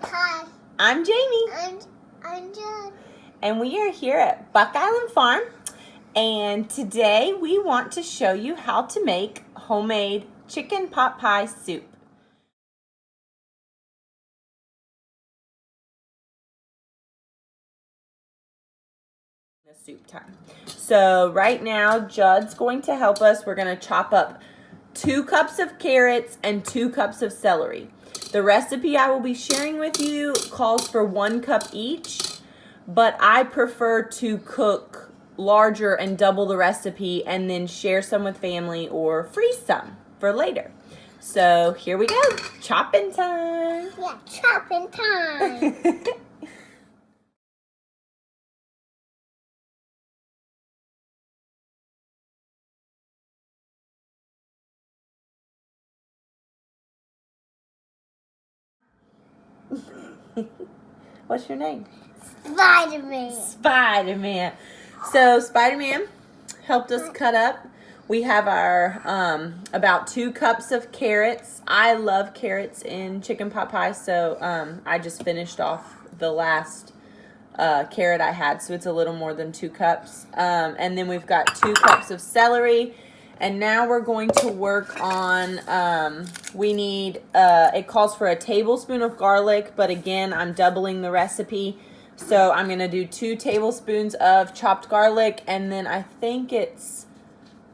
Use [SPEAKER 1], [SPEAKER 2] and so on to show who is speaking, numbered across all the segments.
[SPEAKER 1] Hi.
[SPEAKER 2] I'm Jamie.
[SPEAKER 1] I'm John.
[SPEAKER 2] And we are here at Buck Island Farm. And today we want to show you how to make homemade chicken pot pie soup. Soup time. So right now Judd's going to help us. We're going to chop up 2 cups of carrots and 2 cups of celery. The recipe I will be sharing with you calls for 1 cup each, but I prefer to cook larger and double the recipe and then share some with family or freeze some for later. So here we go, chopping time.
[SPEAKER 1] Yeah, chopping time.
[SPEAKER 2] What's your name?
[SPEAKER 1] Spider-Man.
[SPEAKER 2] Spider-Man. So Spider-Man helped us cut up. We have our about 2 cups of carrots. I love carrots in chicken pot pie, so I just finished off the last carrot I had, so it's a little more than 2 cups. And then we've got 2 cups of celery. And now we're going to work on, we need, it calls for a tablespoon of garlic, but again, I'm doubling the recipe. So I'm going to do 2 tablespoons of chopped garlic, and then I think it's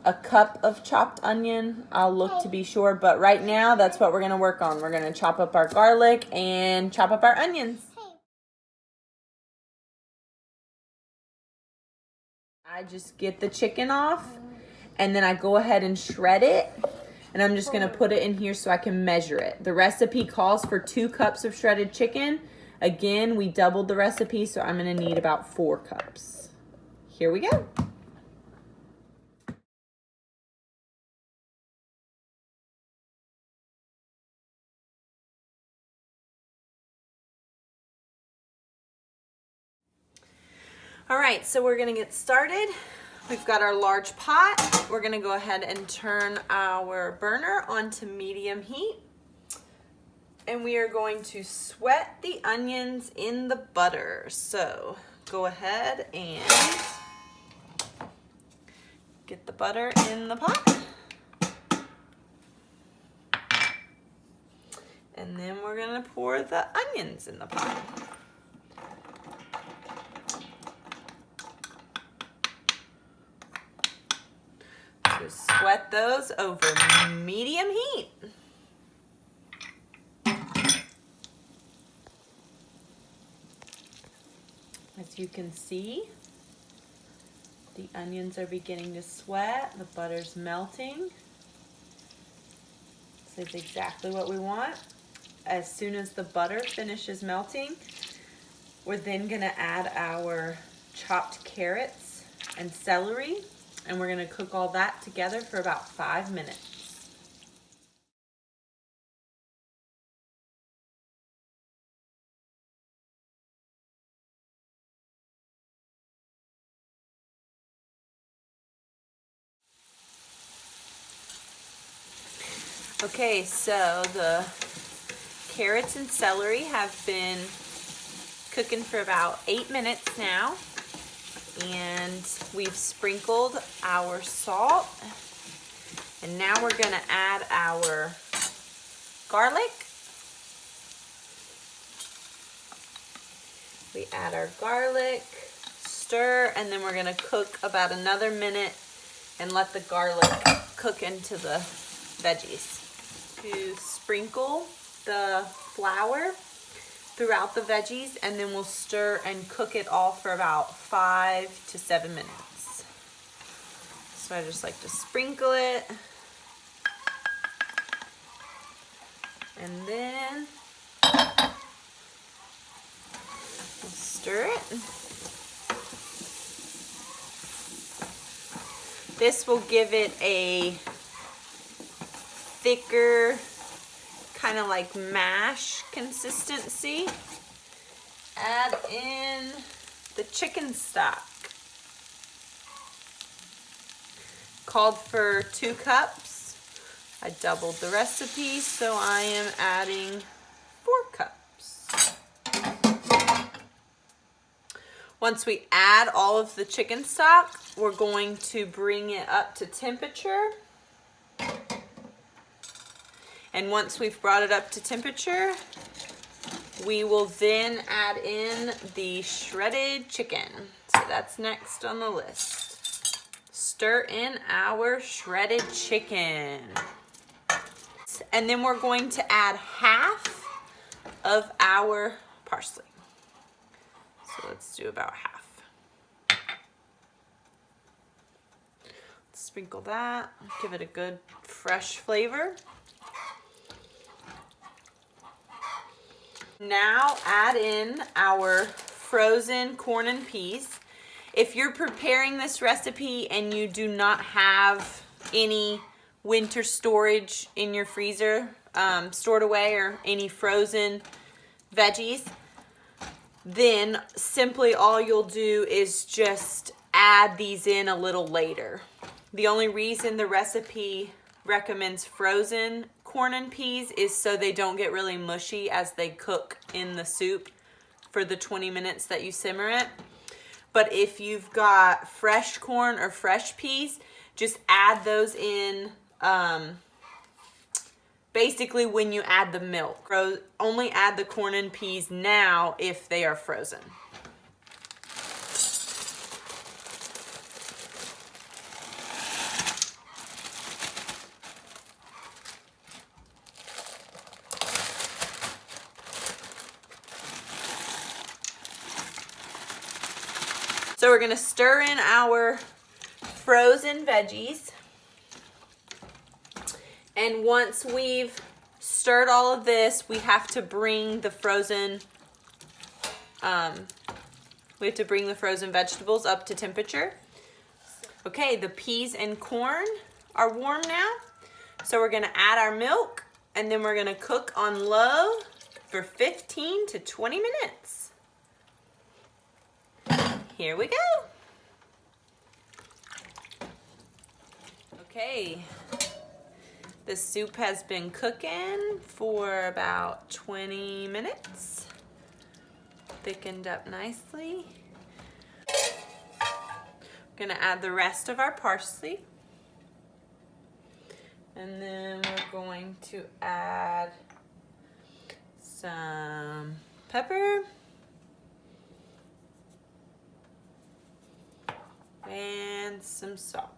[SPEAKER 2] a cup of chopped onion. I'll look to be sure, but right now that's what we're going to work on. We're going to chop up our garlic and chop up our onions. I just get the chicken off, and then I go ahead and shred it, and I'm just going to put it in here so I can measure it. The recipe calls for 2 cups of shredded chicken. Again, we doubled the recipe, so I'm going to need about 4 cups. Here we go. All right, so we're going to get started. We've got our large pot. We're going to go ahead and turn our burner onto medium heat. And we are going to sweat the onions in the butter. So go ahead and get the butter in the pot. And then we're going to pour the onions in the pot. So sweat those over medium heat. As you can see, the onions are beginning to sweat, the butter's melting. This is exactly what we want. As soon as the butter finishes melting, we're then gonna add our chopped carrots and celery, and we're gonna cook all that together for about 5 minutes. Okay, so the carrots and celery have been cooking for about 8 minutes now, and we've sprinkled our salt, and now we're gonna add our garlic. We add our garlic, stir, and then we're gonna cook about another minute and let the garlic cook into the veggies. To sprinkle the flour throughout the veggies, and then we'll stir and cook it all for about 5 to 7 minutes. So I just like to sprinkle it, and then we'll stir it. This will give it a thicker, kind of like mash consistency. Add in the chicken stock. Called for 2 cups. I doubled the recipe, so I am adding 4 cups. Once we add all of the chicken stock, we're going to bring it up to temperature. And once we've brought it up to temperature, we will then add in the shredded chicken. So that's next on the list. Stir in our shredded chicken. And then we're going to add half of our parsley. So let's do about half. Sprinkle that, give it a good fresh flavor. Now add in our frozen corn and peas. If you're preparing this recipe and you do not have any winter storage in your freezer stored away, or any frozen veggies, then simply all you'll do is just add these in a little later. The only reason the recipe recommends frozen corn and peas is so they don't get really mushy as they cook in the soup for the 20 minutes that you simmer it. But if you've got fresh corn or fresh peas, just add those in basically when you add the milk. Only add the corn and peas now if they are frozen. So we're gonna stir in our frozen veggies. And once we've stirred all of this, we have to bring the frozen vegetables up to temperature. Okay, the peas and corn are warm now. So we're gonna add our milk, and then we're gonna cook on low for 15 to 20 minutes. Here we go. Okay. The soup has been cooking for about 20 minutes. Thickened up nicely. We're gonna add the rest of our parsley. And then we're going to add some pepper. And some salt.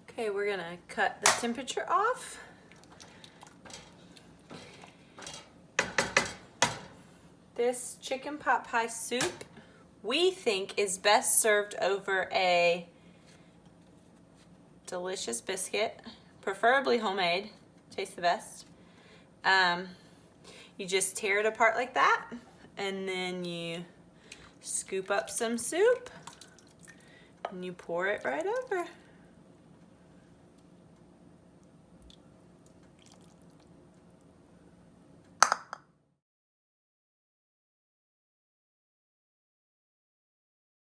[SPEAKER 2] Okay, we're gonna cut the temperature off. This chicken pot pie soup, we think, is best served over a delicious biscuit, preferably homemade, tastes the best. You just tear it apart like that, and then you scoop up some soup, and you pour it right over.